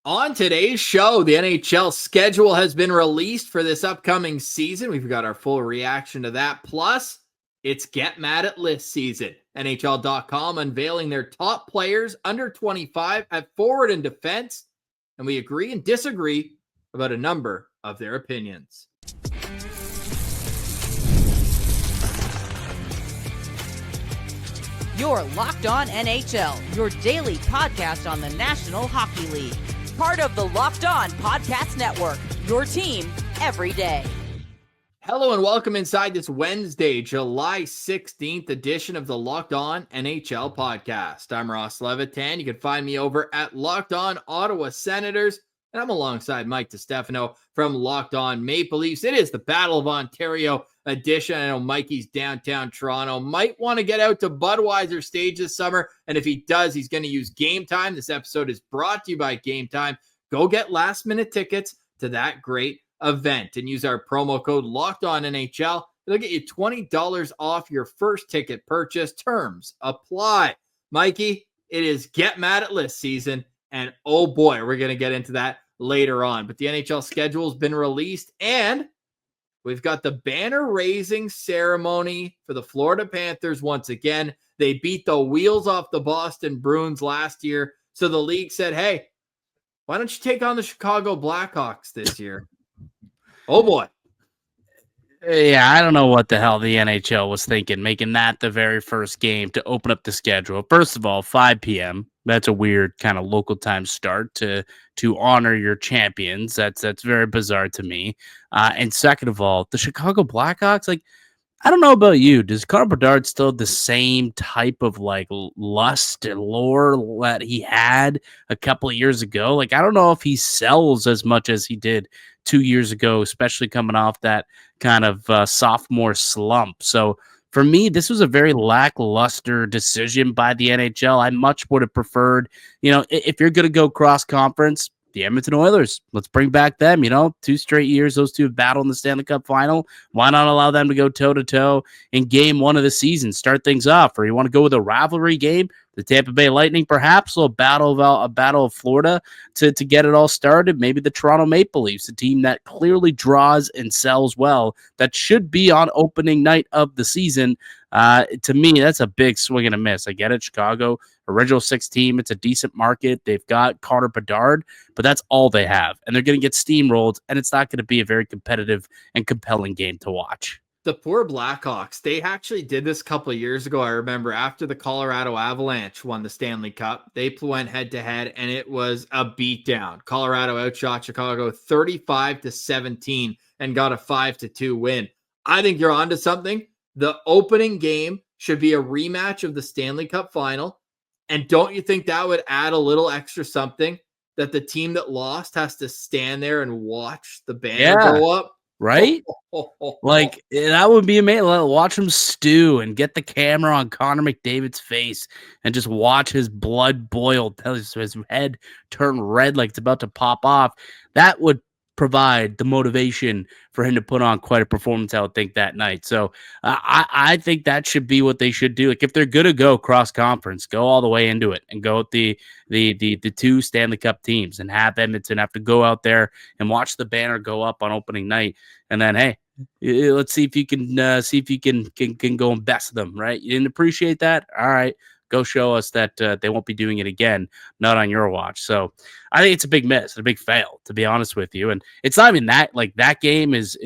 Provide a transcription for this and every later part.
On today's show, the NHL schedule has been released for this upcoming season. We've got our full reaction to that. Plus, it's Get Mad at List season. NHL.com unveiling their top players under 25 at forward and defense. And we agree and disagree about a number of their opinions. You're Locked On NHL, your daily podcast on the National Hockey League. Part of the Locked On Podcast Network, your team every day. Hello and welcome inside this Wednesday, July 16th edition of the Locked On NHL podcast. I'm Ross Levitan. You can find me over at Locked On Ottawa Senators, and I'm alongside Mike DiStefano from Locked On Maple Leafs. It is the Battle of Ontario edition. I know Mikey's downtown Toronto, might want to get out to Budweiser stage this summer, and if he does, he's going to use Game Time. This episode is brought to you by Game Time. Go get last-minute tickets to that great event and use our promo code LOCKEDONNHL. It'll get you $20 off your first ticket purchase. Terms apply. Mikey, it is Get Mad at List season, and oh boy, we're going to get into that later on. But the NHL schedule has been released, and we've got the banner raising ceremony for the Florida Panthers once again. They beat the wheels off the Boston Bruins last year, so the league said, hey, why don't you take on the Chicago Blackhawks this year? Oh, boy. Yeah, I don't know what the hell the NHL was thinking, making that the very first game to open up the schedule. First of all, 5 p.m. That's a weird kind of local time start to honor your champions. That's very bizarre to me. And second of all, the Chicago Blackhawks, like, I don't know about you. Does Connor Bedard still have the same type of like lust and lore that he had a couple of years ago? Like, I don't know if he sells as much as he did 2 years ago, especially coming off that kind of sophomore slump. So for me, this was a very lackluster decision by the NHL. I much would have preferred, if you're going to go cross conference, the Edmonton Oilers, let's bring back them. 2 straight years those two have battled in the Stanley Cup final. Why not allow them to go toe-to-toe in game one of the season, start things off? Or you want to go with a rivalry game, the Tampa Bay Lightning, perhaps, a battle of Florida to get it all started. Maybe the Toronto Maple Leafs, a team that clearly draws and sells well, that should be on opening night of the season. To me, that's a big swing and a miss. I get it, Chicago, original 6 team. It's a decent market. They've got Connor Bedard, but that's all they have. And they're going to get steamrolled, and it's not going to be a very competitive and compelling game to watch. The poor Blackhawks, they actually did this a couple of years ago. I remember after the Colorado Avalanche won the Stanley Cup, they went head-to-head, and it was a beatdown. Colorado outshot Chicago 35-17 and got a 5-2 win. I think you're onto something. The opening game should be a rematch of the Stanley Cup final. And don't you think that would add a little extra something that the team that lost has to stand there and watch the banner go up? Right? Like, that would be amazing. Watch him stew and get the camera on Connor McDavid's face and just watch his blood boil till his head turn red like it's about to pop off. That would provide the motivation for him to put on quite a performance, I would think, that night. So I think that should be what they should do. Like, if they're going to go cross conference, go all the way into it and go with the 2 Stanley Cup teams and have Edmonton have to go out there and watch the banner go up on opening night. And then, hey, let's see if you can go and best them, right? You didn't appreciate that? All right. Go show us that they won't be doing it again, not on your watch. So I think it's a big miss, a big fail, to be honest with you. And it's not even that, like, that game is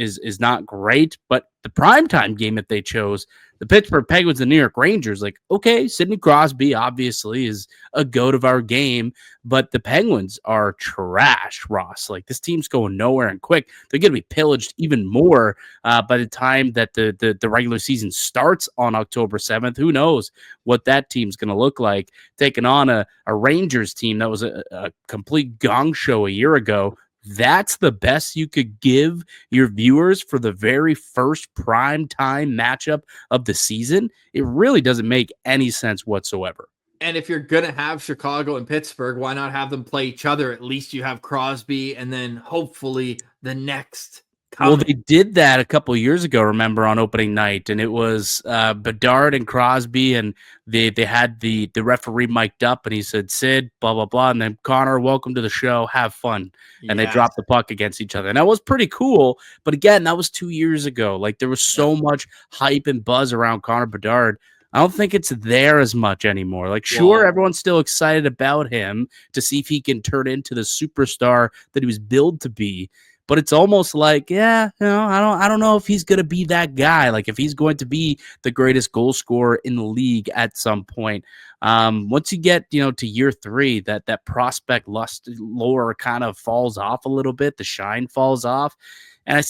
not great, but the primetime game that they chose, the Pittsburgh Penguins and New York Rangers, like, okay, Sidney Crosby obviously is a goat of our game, but the Penguins are trash, Ross. Like, this team's going nowhere and quick. They're going to be pillaged even more by the time that the regular season starts on October 7th. Who knows what that team's going to look like, taking on a Rangers team that was a complete gong show a year ago. That's the best you could give your viewers for the very first prime time matchup of the season. It really doesn't make any sense whatsoever. And if you're going to have Chicago and Pittsburgh, why not have them play each other? At least you have Crosby and then hopefully the next Well, they did that a couple of years ago, remember, on opening night, and it was Bedard and Crosby, and they had the referee mic'd up, and he said, "Sid, blah blah blah," and then Connor, welcome to the show, have fun, and they dropped the puck against each other, and that was pretty cool. But again, that was 2 years ago. Like there was so much hype and buzz around Connor Bedard. I don't think it's there as much anymore. Like, sure, everyone's still excited about him to see if he can turn into the superstar that he was billed to be. But it's almost like, I don't know if he's going to be that guy. Like if he's going to be the greatest goal scorer in the league at some point. Once you get, to year 3, that prospect lore kind of falls off a little bit. The shine falls off. And I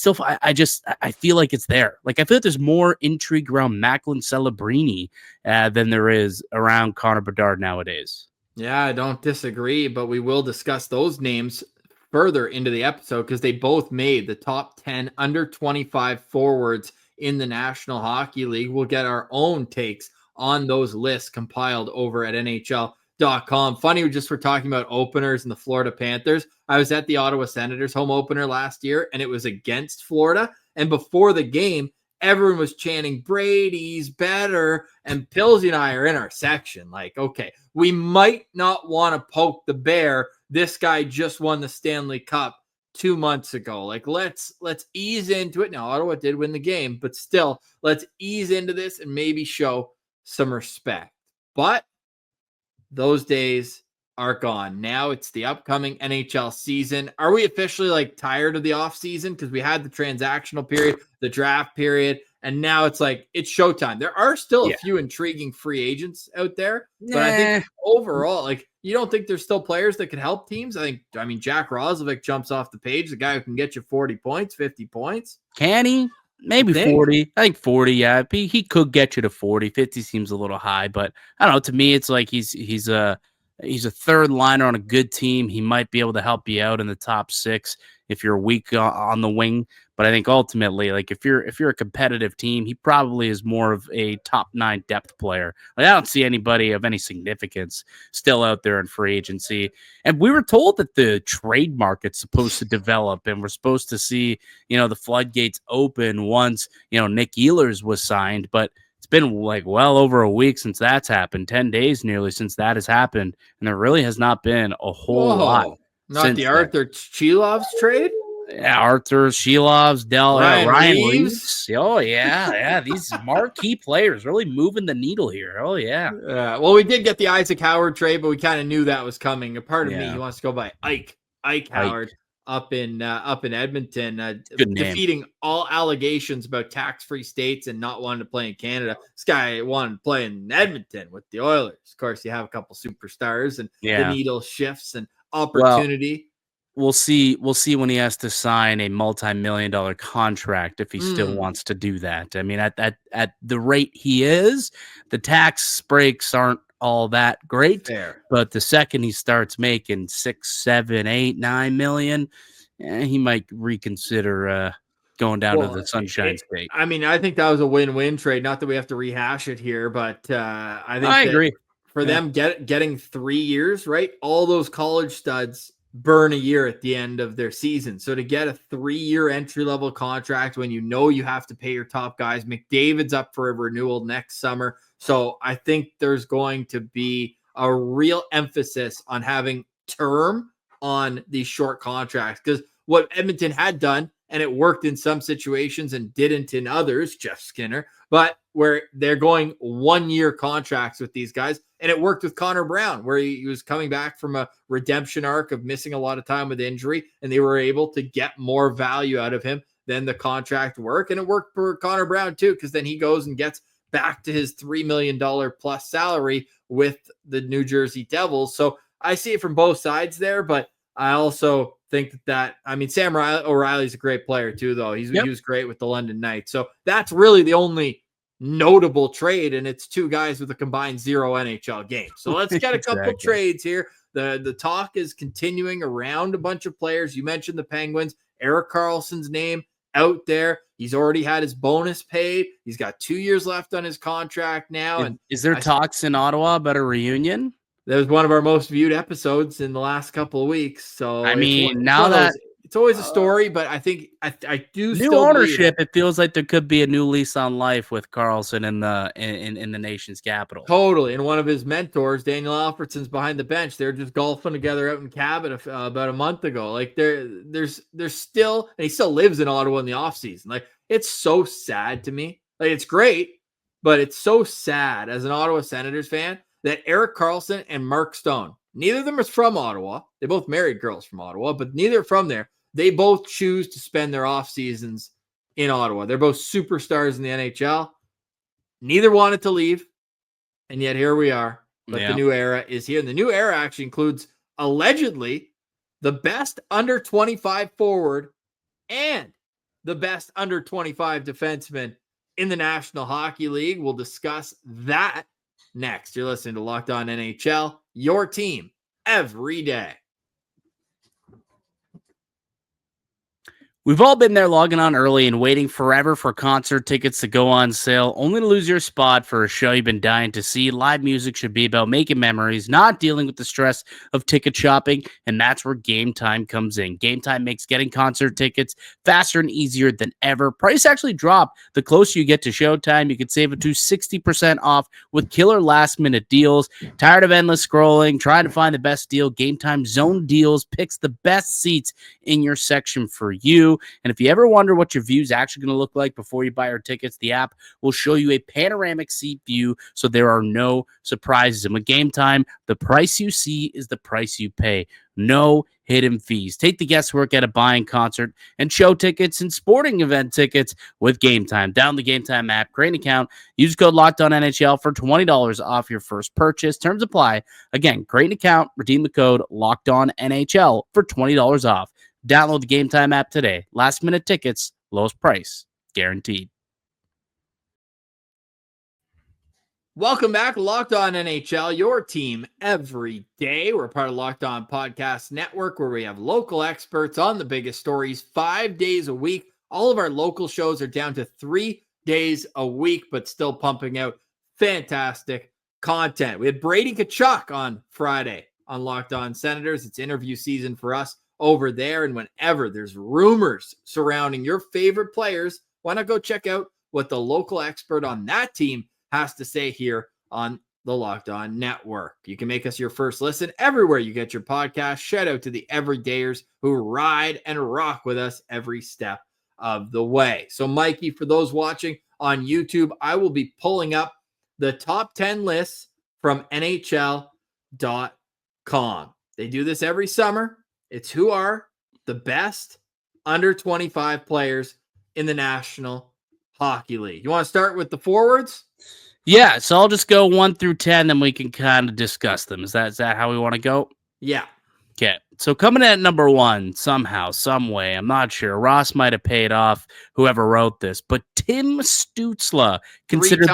feel like it's there. Like I feel like there's more intrigue around Macklin Celebrini than there is around Connor Bedard nowadays. Yeah, I don't disagree, but we will discuss those names further into the episode because they both made the top 10 under 25 forwards in the National Hockey League. We'll get our own takes on those lists compiled over at NHLcom. Funny, we just were talking about openers and the Florida Panthers. I was at the Ottawa Senators home opener last year, and it was against Florida. And before the game, everyone was chanting, Brady's better. And Pillsy and I are in our section. Like, okay, we might not want to poke the bear. This guy just won the Stanley Cup 2 months ago. Like, let's ease into it. Now, Ottawa did win the game, but still, let's ease into this and maybe show some respect. But those days are gone. Now it's the upcoming NHL season. Are we officially tired of the offseason? Because we had the transactional period, the draft period, and now it's it's showtime. There are still a few intriguing free agents out there, but I think overall, you don't think there's still players that could help teams? I mean, Jack Roslovic jumps off the page, the guy who can get you 40 points, 50 points. Can he? Maybe 40. I think 40, yeah. He could get you to 40. 50 seems a little high, but I don't know. To me, it's like he's a third liner on a good team. He might be able to help you out in the top 6 if you're weak on the wing. But I think ultimately, if you're a competitive team, he probably is more of a top 9 depth player. I don't see anybody of any significance still out there in free agency. And we were told that the trade market's supposed to develop, and we're supposed to see, the floodgates open once, Nick Ehlers was signed. But it's been well over a week since that's happened, 10 days nearly since that has happened. And there really has not been a whole lot. Not the Arthur Chilov's trade? Yeah, Arthur Shilov's, Ryan Reeves. Oh, yeah. These marquee players really moving the needle here. Oh, yeah. Well, we did get the Isaac Howard trade, but we kind of knew that was coming. A part of me, he wants to go by Ike Howard up in Edmonton, defeating all allegations about tax-free states and not wanting to play in Canada. This guy wanted to play in Edmonton with the Oilers. Of course, you have a couple superstars, and the needle shifts and opportunity. We'll see when he has to sign a multi-million-dollar contract if he still wants to do that. I mean, at the rate he is, the tax breaks aren't all that great. Fair. But the second he starts making 6, 7, 8, 9 million, he might reconsider going down to the Sunshine State. I mean, I think that was a win-win trade. Not that we have to rehash it here, but I agree. For them getting 3 years, right? All those college studs burn a year at the end of their season. So to get a 3-year entry-level contract when you have to pay your top guys, McDavid's up for a renewal next summer. So I think there's going to be a real emphasis on having term on these short contracts, because what Edmonton had done, and it worked in some situations and didn't in others, Jeff Skinner, but where they're going 1-year contracts with these guys. And it worked with Connor Brown, where he was coming back from a redemption arc of missing a lot of time with injury, and they were able to get more value out of him than the contract work. And it worked for Connor Brown too, because then he goes and gets back to his $3 million plus salary with the New Jersey Devils. So I see it from both sides there, but I also think that Sam O'Reilly's a great player too, though. He was great with the London Knights. So that's really the only notable trade, and it's 2 guys with a combined 0 NHL games. So let's get a couple trades here. The talk is continuing around a bunch of players. You mentioned the Penguins. Erik Karlsson's name out there. He's already had his bonus paid. He's got 2 years left on his contract now. And is there talks in Ottawa about a reunion? That was one of our most viewed episodes in the last couple of weeks. So I mean, It's always a story, but I think I do new still ownership. believe It feels like there could be a new lease on life with Carlson in the nation's capital. totally. And one of his mentors, Daniel Alfredsson's behind the bench. They're just golfing together out in Cabot about a month ago. Like there's still, and he still lives in Ottawa in the offseason. Like it's so sad to me. Like it's great, but it's so sad as an Ottawa Senators fan that Erik Karlsson and Mark Stone, neither of them is from Ottawa. They both married girls from Ottawa, but neither are from there. They both choose to spend their off seasons in Ottawa. They're both superstars in the NHL. Neither wanted to leave, and yet here we are. But the new era is here. And the new era actually includes, allegedly, the best under 25 forward and the best under 25 defenseman in the National Hockey League. We'll discuss that next. You're listening to Locked On NHL, your team every day. We've all been there logging on early and waiting forever for concert tickets to go on sale, only to lose your spot for a show you've been dying to see. Live music should be about making memories, not dealing with the stress of ticket shopping, and that's where Game Time comes in. Game Time makes getting concert tickets faster and easier than ever. Price actually drop the closer you get to showtime. You can save up to 60% off with killer last-minute deals. Tired of endless scrolling, trying to find the best deal? Game Time Zone Deals picks the best seats in your section for you. And if you ever wonder what your view is actually going to look like before you buy your tickets, the app will show you a panoramic seat view, so there are no surprises. And with Game Time, the price you see is the price you pay. No hidden fees. Take the guesswork out of buying concert and show tickets and sporting event tickets with Game Time. Download the Game Time app, create an account, use code LOCKEDONNHL for $20 off your first purchase. Terms apply. Again, create an account, redeem the code LOCKEDONNHL for $20 off. Download the Game Time app today. Last minute tickets, lowest price, guaranteed. Welcome back, Locked On NHL, your team every day. We're part of Locked On Podcast Network, where we have local experts on the biggest stories 5 days a week. All of our local shows are down to 3 days a week, but still pumping out fantastic content. We had Brady Tkachuk on Friday on Locked On Senators. It's interview season for us over there, and whenever there's rumors surrounding your favorite players, why not go check out what the local expert on that team has to say here on the Locked On Network. You can make us your first listen everywhere you get your podcast. Shout out to the everydayers who ride and rock with us every step of the way. So, Mikey, for those watching on YouTube, I will be pulling up the top 10 lists from NHLcom. They do this every summer. It's who are the best under 25 players in the National Hockey League. You want to start with the forwards? Yeah, so I'll just go 1 through 10, then we can kind of discuss them. Is that how we want to go? Yeah. Okay, so coming in at number 1, somehow, some way, I'm not sure. Ross might have paid off whoever wrote this, but Tim Stützle, considered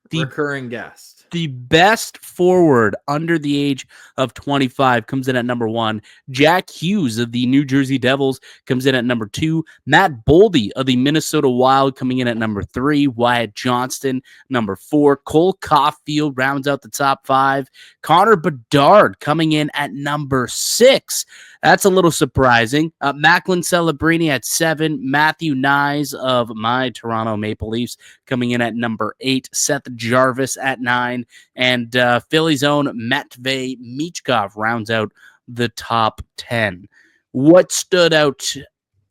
the recurring guest. The best forward under the age of 25 comes in at number 1. Jack Hughes of the New Jersey Devils comes in at number 2. Matt Boldy of the Minnesota Wild coming in at number 3. Wyatt Johnston, number 4. Cole Caulfield rounds out the top 5. Connor Bedard coming in at number 6. That's a little surprising. Macklin Celebrini at 7. Matthew Nyes of my Toronto Maple Leafs coming in at number 8. Seth Jarvis at 9. And Philly's own Matvei Michkov rounds out the top 10. What stood out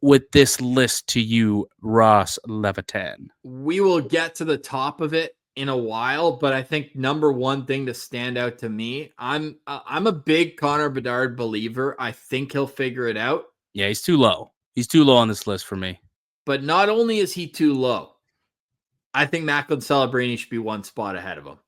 with this list to you, Ross Levitan? We will get to the top of it in a while, but I think number one thing to stand out to me, I'm a big Connor Bedard believer. I think he'll figure it out. Yeah, he's too low. He's too low on this list for me. But not only is he too low, I think Macklin Celebrini should be one spot ahead of him.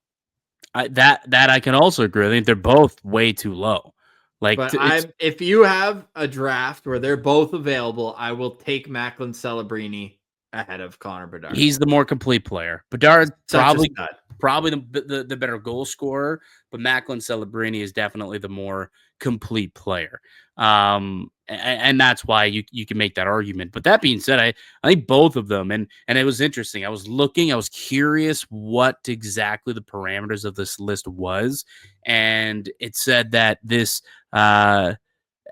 That I can also agree. I think they're both way too low. But if you have a draft where they're both available, I will take Macklin Celebrini ahead of Connor Bedard. He's the more complete player. Bedard probably the better goal scorer, but Macklin Celebrini is definitely the more complete player. And that's why you can make that argument. But that being said, I think both of them, and it was interesting. I was curious what exactly the parameters of this list was. And it said that this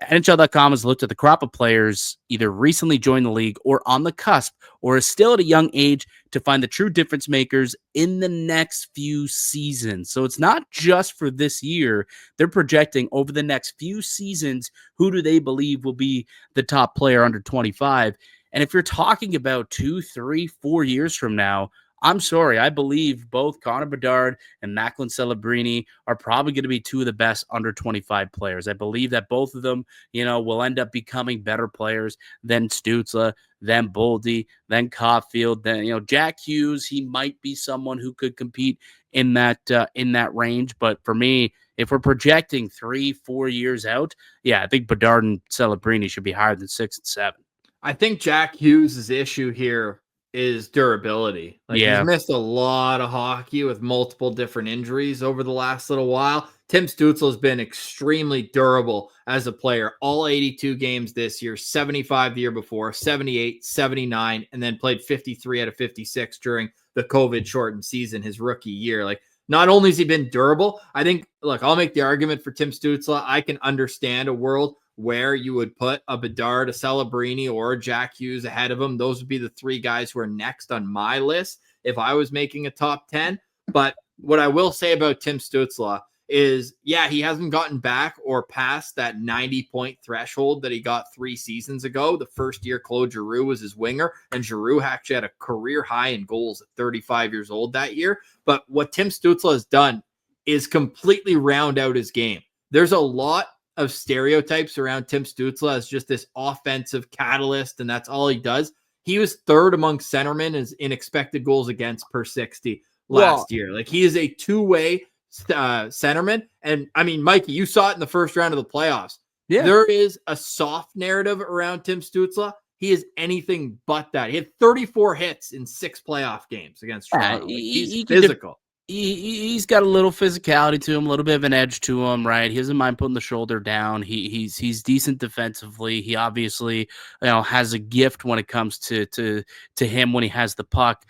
NHL.com has looked at the crop of players either recently joined the league or on the cusp or is still at a young age to find the true difference makers in the next few seasons. So it's not just for this year. They're projecting over the next few seasons, who do they believe will be the top player under 25? And if you're talking about 2, 3, 4 years from now, I'm sorry, I believe both Connor Bedard and Macklin Celebrini are probably going to be two of the best under 25 players. I believe that both of them, will end up becoming better players than Stützle, than Boldy, than Caulfield, then, Jack Hughes. He might be someone who could compete in that range. But for me, if we're projecting 3, 4 years out, yeah, I think Bedard and Celebrini should be higher than 6 and 7. I think Jack Hughes' issue here is durability. He's missed a lot of hockey with multiple different injuries over the last little while. Tim Stützle has been extremely durable as a player. All 82 games this year, 75 the year before, 78, 79, and then played 53 out of 56 during the COVID-shortened season, his rookie year. Not only has he been durable, I think, I'll make the argument for Tim Stützle. I can understand a world where you would put a Bedard, a Celebrini, or a Jack Hughes ahead of him. Those would be the three guys who are next on my list if I was making a top 10. But what I will say about Tim Stützle is, he hasn't gotten back or past that 90-point threshold that he got 3 seasons ago. The first year Claude Giroux was his winger, and Giroux actually had a career high in goals at 35 years old that year. But what Tim Stützle has done is completely round out his game. There's a lot of stereotypes around Tim Stützle as just this offensive catalyst, and that's all he does. He was third among centermen in expected goals against per 60 last year. He is a two-way centerman. And I mean, Mikey, you saw it in the first round of the playoffs. Yeah. There is a soft narrative around Tim Stützle. He is anything but that. He had 34 hits in 6 playoff games against Toronto. He's physical. He's got a little physicality to him, a little bit of an edge to him, right? He doesn't mind putting the shoulder down. He's decent defensively. He obviously, has a gift when it comes to him when he has the puck.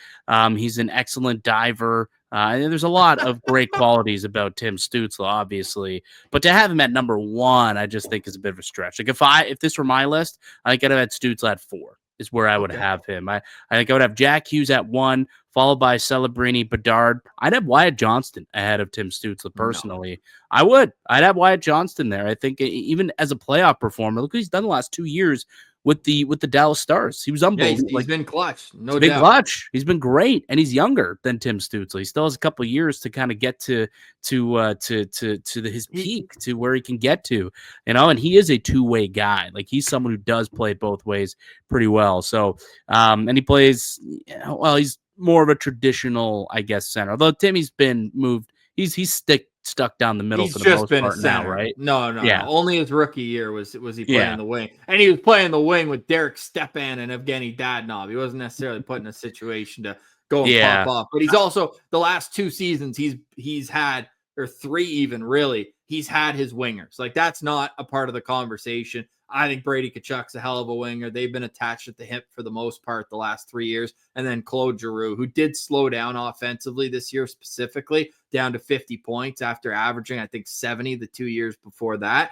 He's an excellent diver. And there's a lot of great qualities about Tim Stützle, obviously, but to have him at number 1, I just think is a bit of a stretch. If this were my list, I think I'd have had Stützle at 4. Is where I would have him. I think I would have Jack Hughes at 1, followed by Celebrini, Bedard. I'd have Wyatt Johnston ahead of Tim Stützle personally. No. I would. I'd have Wyatt Johnston there. I think even as a playoff performer, look what he's done the last 2 years with the Dallas Stars. He was unbelievable. He's been clutch. No doubt. Clutch. He's been great, and he's younger than Tim Stützle. He still has a couple of years to kind of get to his peak, to where he can get to, and he is a two-way guy. He's someone who does play both ways pretty well. So, and he plays, he's more of a traditional, I guess, center. Although Timmy's been moved, he's stuck down the middle. He's for the just most been part a center now, right? No. Only his rookie year was he playing the wing, and he was playing the wing with Derek Stepan and Evgeny Dadonov. He wasn't necessarily put in a situation to go and pop off. But he's also, the last 2 seasons he's had, or 3 even really, he's had his wingers. That's not a part of the conversation. I think Brady Tkachuk's a hell of a winger. They've been attached at the hip for the most part the last 3 years. And then Claude Giroux, who did slow down offensively this year specifically, down to 50 points after averaging, I think, 70 the 2 years before that.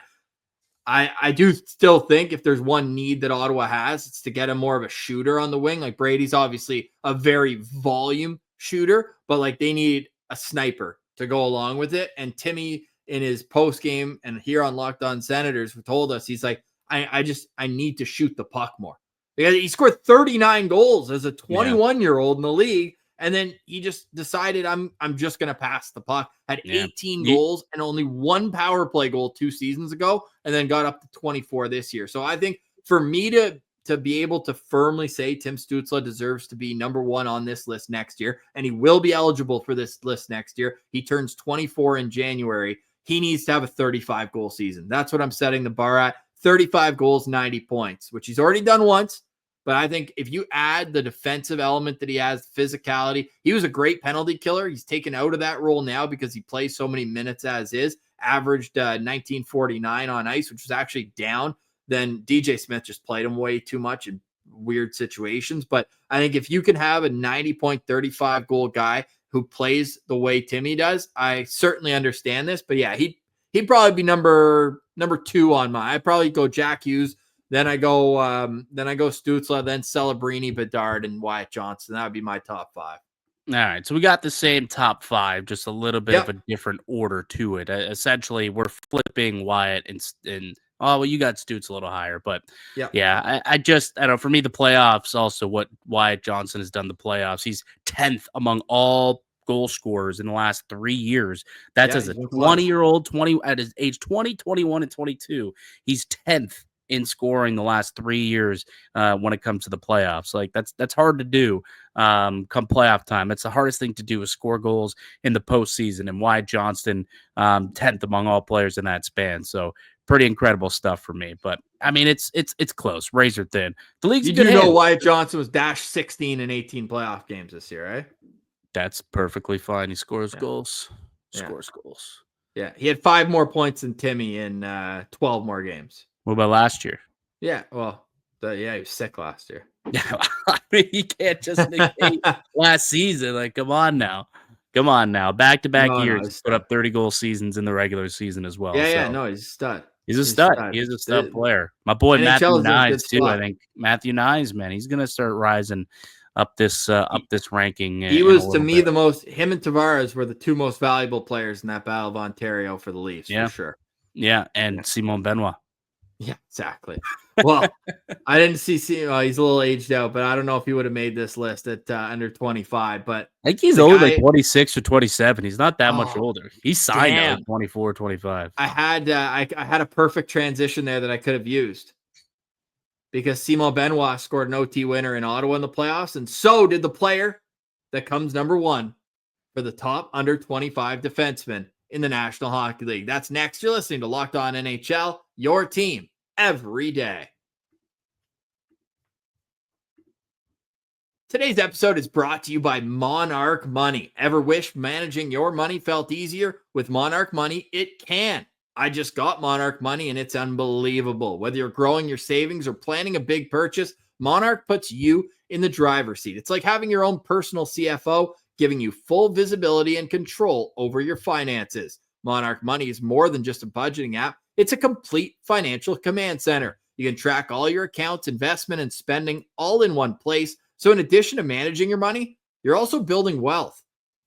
I do still think if there's one need that Ottawa has, it's to get him more of a shooter on the wing. Brady's obviously a very volume shooter, but they need a sniper to go along with it. And Timmy, in his post game and here on Locked On Senators, told us, he's like, I need to shoot the puck more. He scored 39 goals as a 21-year-old in the league, and then he just decided I'm just going to pass the puck. Had 18 goals and only 1 power play goal 2 seasons ago, and then got up to 24 this year. So I think for me to be able to firmly say Tim Stützle deserves to be number 1 on this list next year, and he will be eligible for this list next year. He turns 24 in January. He needs to have a 35-goal season. That's what I'm setting the bar at. 35 goals, 90 points, which he's already done once. But I think if you add the defensive element that he has, physicality, he was a great penalty killer. He's taken out of that role now because he plays so many minutes as is, averaged 1949 on ice, which was actually down. Then DJ Smith just played him way too much in weird situations. But I think if you can have a 90.35 goal guy who plays the way Timmy does, I certainly understand this. But yeah, he he'd probably be number 2 on mine. I'd probably go Jack Hughes. Then I go Stützle, then Celebrini, Bedard, and Wyatt Johnston. That would be my top 5. All right, so we got the same top 5, just a little bit of a different order to it. Essentially, we're flipping Wyatt and you got Stutz a little higher, but yeah, I don't know. For me, the playoffs also what Wyatt Johnston has done the playoffs. He's 10th among all goal scorers in the last 3 years. That's as a 20-year-old, at his age 20, 21, and 22. He's 10th in scoring the last 3 years when it comes to the playoffs. Like that's hard to do come playoff time. It's the hardest thing to do is score goals in the postseason, and Wyatt Johnston 10th among all players in that span. So pretty incredible stuff for me. But I mean, it's close, razor thin. The league's you do know Wyatt Johnston was dashed 16 in 18 playoff games this year, right? That's perfectly fine. He scores goals. Scores goals. Yeah, he had 5 more points than Timmy in 12 more games. What about last year? Yeah, well, he was sick last year. Yeah, I mean, you can't just negate last season. Like, come on now. Back-to-back years, put up 30-goal seasons in the regular season as well. Yeah, no, he's a stud. He's a stud. He is a stud player. My boy Matthew Nyes too. I think Matthew Nyes, man, he's gonna start rising up this ranking. He was to me him and Tavares were the 2 most valuable players in that Battle of Ontario for the Leafs, for sure. Yeah, and Simon Benoit. Yeah, exactly. Well, I didn't see he's a little aged out, but I don't know if he would have made this list at under 25. But I think he's older, like 26 or 27. He's not that much older. He's signed at 24, 25. I had a perfect transition there that I could have used because Simon Benoit scored an OT winner in Ottawa in the playoffs, and so did the player that comes number 1 for the top under 25 defenseman in the National Hockey League. That's next. You're listening to Locked On NHL, your team every day. Today's episode is brought to you by Monarch Money. Ever wish managing your money felt easier? With Monarch Money, it can. I just got Monarch Money and it's unbelievable. Whether you're growing your savings or planning a big purchase, Monarch puts you in the driver's seat. It's like having your own personal CFO, giving you full visibility and control over your finances. Monarch Money is more than just a budgeting app. It's a complete financial command center. You can track all your accounts, investment, and spending all in one place. So in addition to managing your money, you're also building wealth.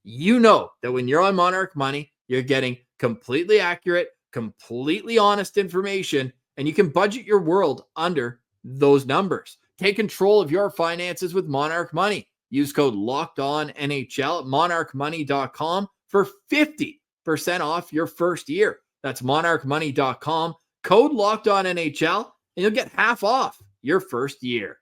You know that when you're on Monarch Money, you're getting completely accurate, completely honest information, and you can budget your world under those numbers. Take control of your finances with Monarch Money. Use code LOCKEDONNHL at monarchmoney.com for 50% off your first year. That's monarchmoney.com, code LOCKEDONNHL, and you'll get half off your first year.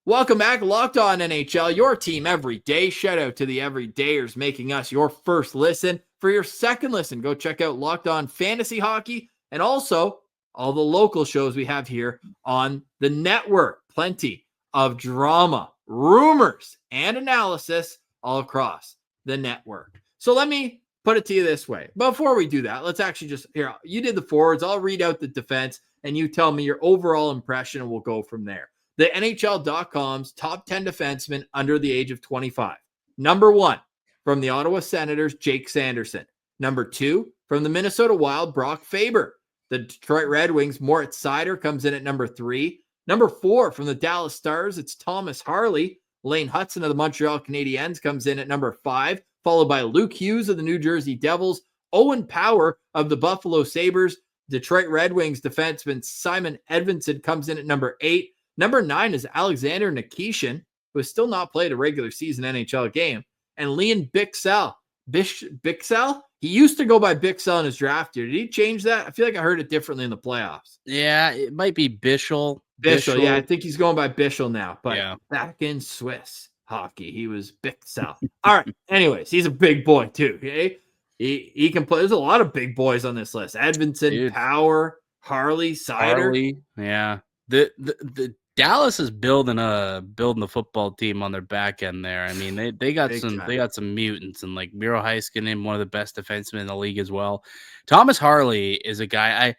Welcome back, Locked On NHL, your team every day. Shout out to the everydayers making us your first listen. For your second listen, go check out Locked On Fantasy Hockey and also all the local shows we have here on the network. Plenty of drama, rumors, and analysis all across the network. So let me put it to you this way. Before we do that, let's actually you did the forwards. I'll read out the defense and you tell me your overall impression and we'll go from there. The NHLcom's top 10 defensemen under the age of 25. Number 1, from the Ottawa Senators, Jake Sanderson. Number 2, from the Minnesota Wild, Brock Faber. The Detroit Red Wings, Moritz Seider comes in at number 3. Number 4, from the Dallas Stars, it's Thomas Harley. Lane Hudson of the Montreal Canadiens comes in at number 5, followed by Luke Hughes of the New Jersey Devils. Owen Power of the Buffalo Sabres. Detroit Red Wings defenseman Simon Edvinsson comes in at number 8. Number 9 is Alexander Nikishin, who has still not played a regular season NHL game. And Leon Bichsel. Bichsel? He used to go by Bichsel in his draft year. Did he change that? I feel like I heard it differently in the playoffs. Yeah, it might be Bichsel. Bichsel, yeah. I think he's going by Bichsel now. But back in Swiss hockey, he was Bichsel. All right. Anyways, he's a big boy too. Okay? He can play. There's a lot of big boys on this list. Edvinsson, Power, Harley, Seider. Yeah. The Dallas is building the football team on their back end there. I mean, they got some mutants, and like Miro Heiskanen, one of the best defensemen in the league as well. Thomas Harley is a guy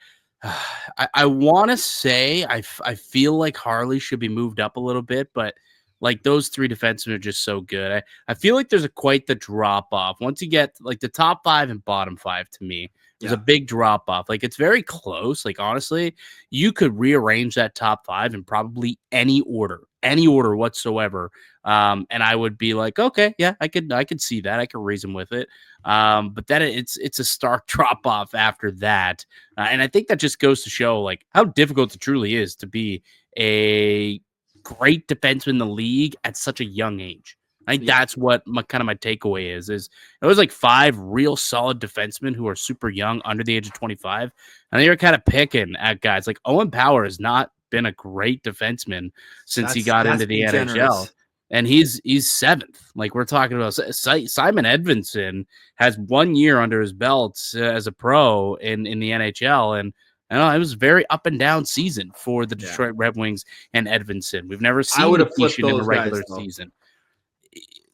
I want to say I feel like Harley should be moved up a little bit, but Like those three defensemen are just so good. I feel like there's quite the drop off once you get like the top 5 and bottom 5. To me, there's a big drop off. Like it's very close. Like honestly, you could rearrange that top 5 in probably any order whatsoever. And I would be like, okay, yeah, I could see that. I could reason with it. But then it's a stark drop off after that. And I think that just goes to show like how difficult it truly is to be a great defenseman in the league at such a young age. I think that's what my takeaway is there was like 5 real solid defensemen who are super young under the age of 25. And they were kind of picking at guys like Owen Power has not been a great defenseman since he got into the NHL. Generous. And he's 7th. Like we're talking about Simon Edvinsson has 1 year under his belt as a pro in the NHL. And I know it was a very up and down season for the Detroit Red Wings and Edvinsson. We've never seen Nikishin in a regular season.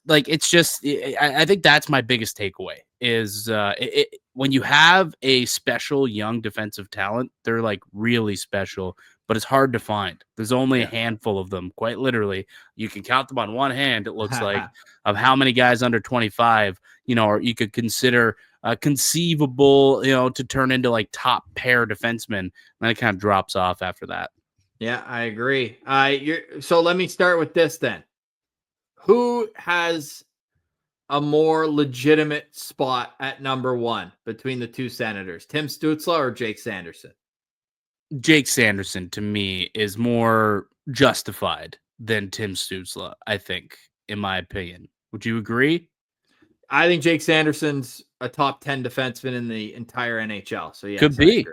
Like it's just, I think that's my biggest takeaway is when you have a special young defensive talent, they're like really special, but it's hard to find. There's only a handful of them, quite literally. You can count them on one hand, it looks like, of how many guys under 25, or you could consider conceivable, to turn into like top pair defensemen. And then it kind of drops off after that. Yeah, I agree. So let me start with this then. Who has a more legitimate spot at number 1 between the two Senators, Tim Stützle or Jake Sanderson? Jake Sanderson, to me, is more justified than Tim Stützle, I think, in my opinion. Would you agree? I think Jake Sanderson's a top 10 defenseman in the entire NHL. So yeah, could be.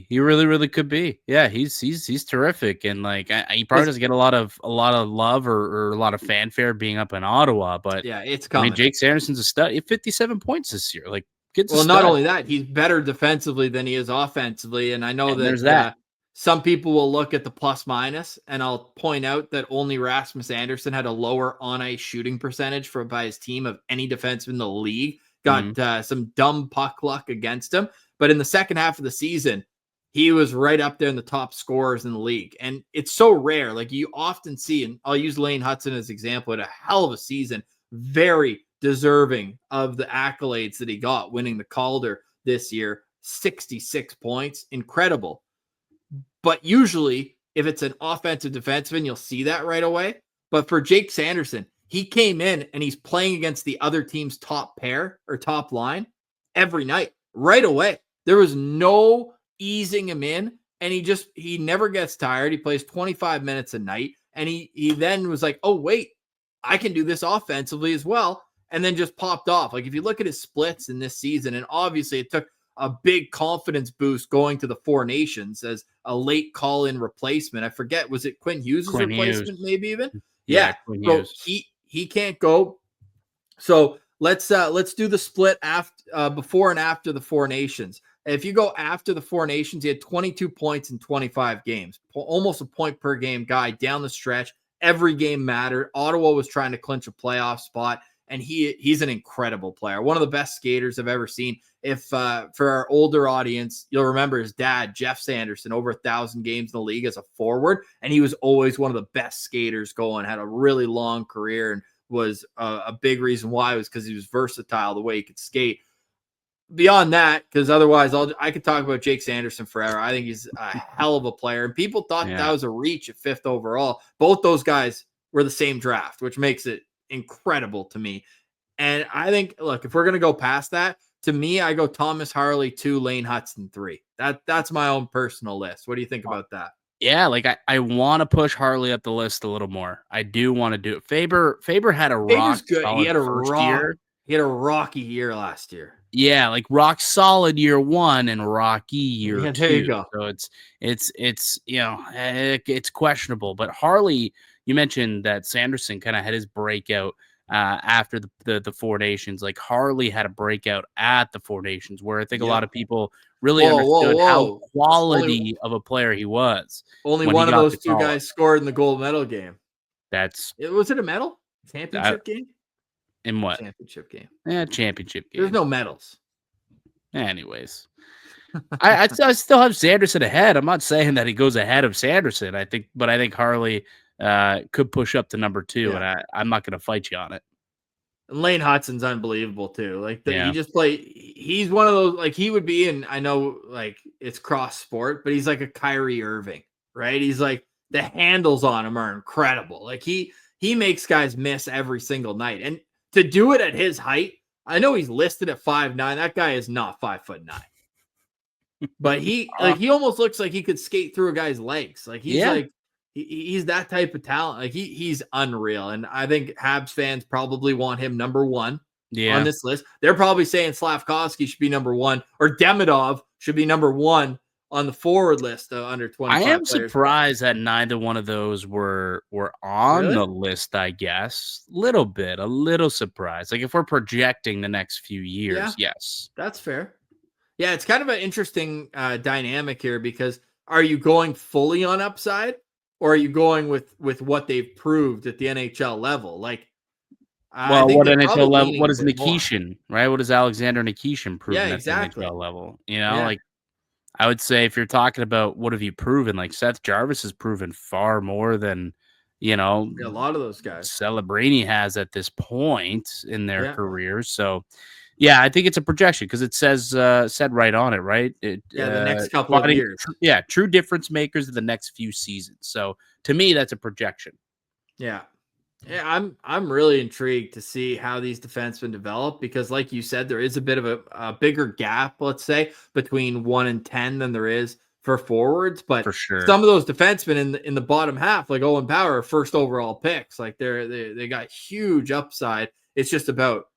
He really, really could be. Yeah, he's terrific, and like he probably doesn't get a lot of love or a lot of fanfare being up in Ottawa. But yeah, it's coming. I mean, Jake Sanderson's a stud. He had 57 points this year. Like, not only that, he's better defensively than he is offensively, and I know that. Some people will look at the plus minus, and I'll point out that only Rasmus Andersson had a lower on-ice shooting percentage by his team of any defenseman in the league. Got some dumb puck luck against him. But in the second half of the season, he was right up there in the top scorers in the league. And it's so rare. Like you often see, and I'll use Lane Hutson as an example, at a hell of a season, very deserving of the accolades that he got, winning the Calder this year, 66 points, incredible. But usually, if it's an offensive defenseman, you'll see that right away. But for Jake Sanderson, he came in and he's playing against the other team's top pair or top line every night, right away. There was no easing him in, and he never gets tired. He plays 25 minutes a night, and he then was like, oh, wait, I can do this offensively as well, and then just popped off. Like, if you look at his splits in this season, and obviously it took a big confidence boost going to the Four Nations as a late call-in replacement. I forget, was it Quinn Hughes' replacement, maybe even? Yeah. So he can't go. So let's do the split after before and after the Four Nations. If you go after the Four Nations, he had 22 points in 25 games, almost a point per game guy down the stretch. Every game mattered. Ottawa was trying to clinch a playoff spot, and he's an incredible player. One of the best skaters I've ever seen. If for our older audience, you'll remember his dad, Jeff Sanderson, over 1,000 games in the league as a forward, and he was always one of the best skaters going, had a really long career, and was a big reason why was because he was versatile the way he could skate. Beyond that, because otherwise I could talk about Jake Sanderson forever. I think he's a hell of a player, and people thought that was a reach at 5th overall. Both those guys were the same draft, which makes it incredible to me. And I think, look, if we're going to go past that, to me, I go Thomas Harley 2, Lane Hutson 3. That's my own personal list. What do you think about that? Yeah, like I want to push Harley up the list a little more. I do want to do it. Faber had a rock solid He had a year. He had a rocky year last year. Yeah, like rock solid year 1 and rocky year 2. There you go. So it's questionable. But Harley, you mentioned that Sanderson kind of had his breakout after the Four Nations. Like Harley had a breakout at the Four Nations, where I think a lot of people really understood how quality of a player he was. Only one of those two guys scored in the gold medal game. Was it a medal? Championship game? In what? Championship game. Yeah, championship game. There's no medals. Anyways. I still have Sanderson ahead. I'm not saying that he goes ahead of Sanderson. I think Harley could push up to number 2, Yeah. and I'm not going to fight you on it. And Lane Hutson's unbelievable too. Like Yeah. he just he's one of those, like he would be, and I know like it's cross sport, but he's like a Kyrie Irving, right? He's like, the handles on him are incredible. Like he makes guys miss every single night. And to do it at his height, I know he's listed at 5'9". That guy is not 5'9". But he almost looks like he could skate through a guy's legs. Like he's like he's that type of talent. Like he's unreal. And I think Habs fans probably want him number 1 on this list. They're probably saying Slavkovsky should be number 1, or Demidov should be number 1 on the forward list under 25. I am surprised that neither one of those were on the list, I guess. A little surprised. Like if we're projecting the next few years, yes. That's fair. Yeah, it's kind of an interesting dynamic here, because are you going fully on upside, or are you going with what they've proved at the NHL level? Like, well, what NHL level? What is Nikishin, right? What does Alexander Nikishin proven at the NHL level? You know, like I would say if you're talking about what have you proven, like Seth Jarvis has proven far more than, you know, a lot of those guys Celebrini has at this point in their careers. So, yeah, I think it's a projection because it says said right on it, right? The next couple of years. True difference makers in the next few seasons. So to me, that's a projection. Yeah, I'm really intrigued to see how these defensemen develop, because, like you said, there is a bit of a bigger gap, let's say, between 1 and 10 than there is for forwards. But for sure, some of those defensemen in the bottom half, like Owen Power, are first overall picks. Like they got huge upside. It's just about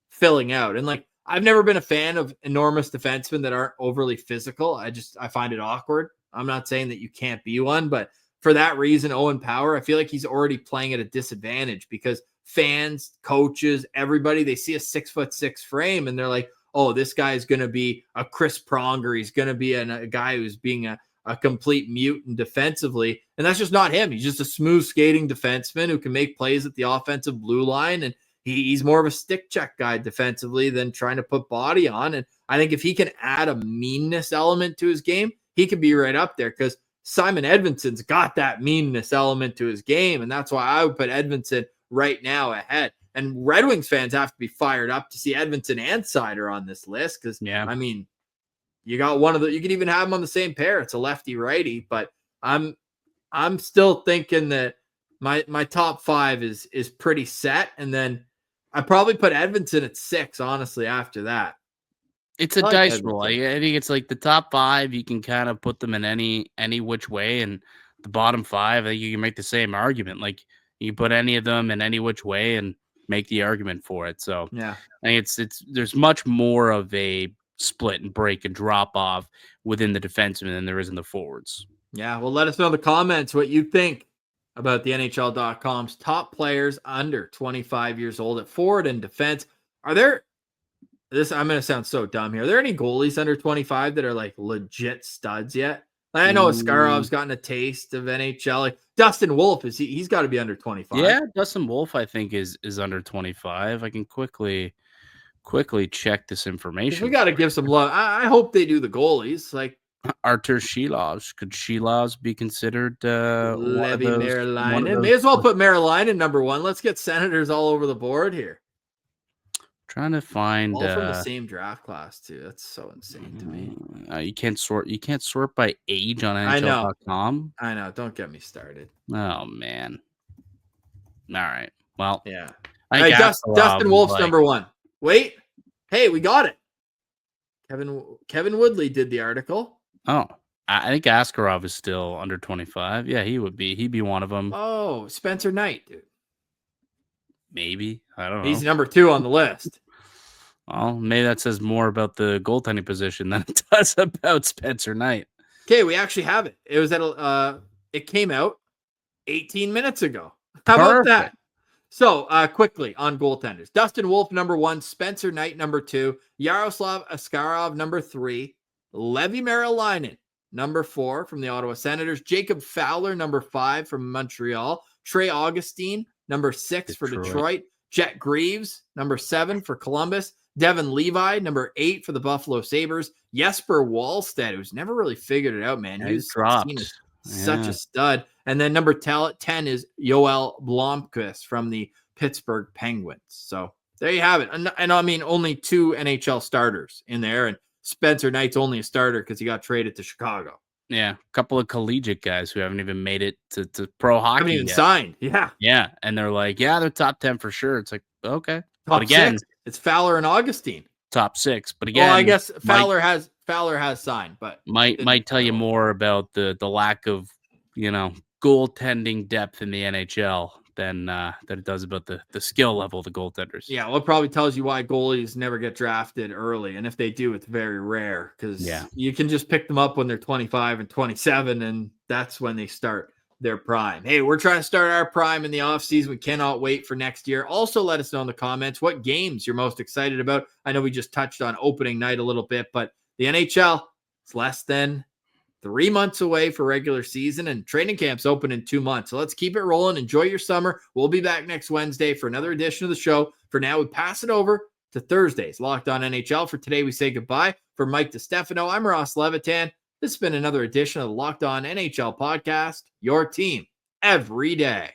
filling out. And like, I've never been a fan of enormous defensemen that aren't overly physical. I find it awkward. I'm not saying that you can't be one, but for that reason, Owen Power, I feel like he's already playing at a disadvantage, because fans, coaches, everybody, they see a 6'6" frame and they're like, oh, this guy is going to be a Chris Pronger. He's going to be a guy who's being a complete mutant defensively. And that's just not him. He's just a smooth skating defenseman who can make plays at the offensive blue line. And he's more of a stick check guy defensively than trying to put body on. And I think if he can add a meanness element to his game, he could be right up there, because Simon Edvinsson's got that meanness element to his game. And that's why I would put Edvinsson right now ahead. And Red Wings fans have to be fired up to see Edvinsson and Seider on this list. Because, I mean, you got one of the, you can even have them on the same pair. It's a lefty righty, but I'm still thinking that my top 5 is pretty set. And then I probably put Edvinsson at 6, honestly, after that. It's a dice roll. I think it's like the top 5, you can kind of put them in any which way, and the bottom 5, I think you can make the same argument. Like you put any of them in any which way and make the argument for it. So yeah, I think there's much more of a split and break and drop off within the defensemen than there is in the forwards. Yeah, well, let us know in the comments what you think about the NHL.com's top players under 25 years old at forward and defense. Are there? I'm going to sound so dumb here. Are there any goalies under 25 that are like legit studs yet? I know Askarov's gotten a taste of NHL. Like Dustin Wolf, he's got to be under 25. Yeah, Dustin Wolf, I think is under 25. I can quickly check this information. We got to give some love. I hope they do the goalies. Like Artur Shilovs. Could Shilovs be considered Levi Marilainen? May as well put Marilainen number 1. Let's get Senators all over the board here. Trying to find all from the same draft class too. That's so insane to me. You can't sort by age on NHLcom. I know. Don't get me started. Oh man. All right. Well, yeah. Dustin Wolf's number 1. Wait. Hey, we got it. Kevin Woodley did the article. Oh, I think Askarov is still under 25. Yeah, he would be. He'd be one of them. Oh, Spencer Knight, dude. Maybe. I don't know. He's number 2 on the list. Well, maybe that says more about the goaltending position than it does about Spencer Knight. Okay, we actually have it. It was it came out 18 minutes ago. How about that? So, quickly on goaltenders. Dustin Wolf, number 1. Spencer Knight, number 2. Yaroslav Askarov, number 3. Levi Marilainen, number 4 from the Ottawa Senators. Jacob Fowler, number 5 from Montreal. Trey Augustine, number 6 for Detroit. Jet Greaves, number 7 for Columbus. Devin Levi, number 8 for the Buffalo Sabres. Jesper Wallstedt, who's never really figured it out, man. He's dropped. Such a stud. And then number 10 is Yoel Blomqvist from the Pittsburgh Penguins. So there you have it. And I mean, only 2 NHL starters in there. And Spencer Knight's only a starter because he got traded to Chicago. Yeah, a couple of collegiate guys who haven't even made it to pro hockey. Haven't even signed. Yeah. Yeah. And they're like, yeah, they're top 10 for sure. It's like, okay. Top but again, 6. It's Fowler and Augustine. Top 6. But again, well, I guess Fowler has signed, but might tell you more about the lack of, goaltending depth in the NHL than it does about the skill level of the goaltenders. Yeah, well, it probably tells you why goalies never get drafted early. And if they do, it's very rare because you can just pick them up when they're 25 and 27, and that's when they start their prime. Hey, we're trying to start our prime in the offseason. We cannot wait for next year. Also, let us know in the comments what games you're most excited about. I know we just touched on opening night a little bit, but the NHL is less than 3 months away for regular season, and training camps open in 2 months. So let's keep it rolling. Enjoy your summer. We'll be back next Wednesday for another edition of the show. For now, we pass it over to Thursday's Locked On NHL. For today, we say goodbye. For Mike DiStefano, I'm Ross Levitan. This has been another edition of the Locked On NHL podcast, your team every day.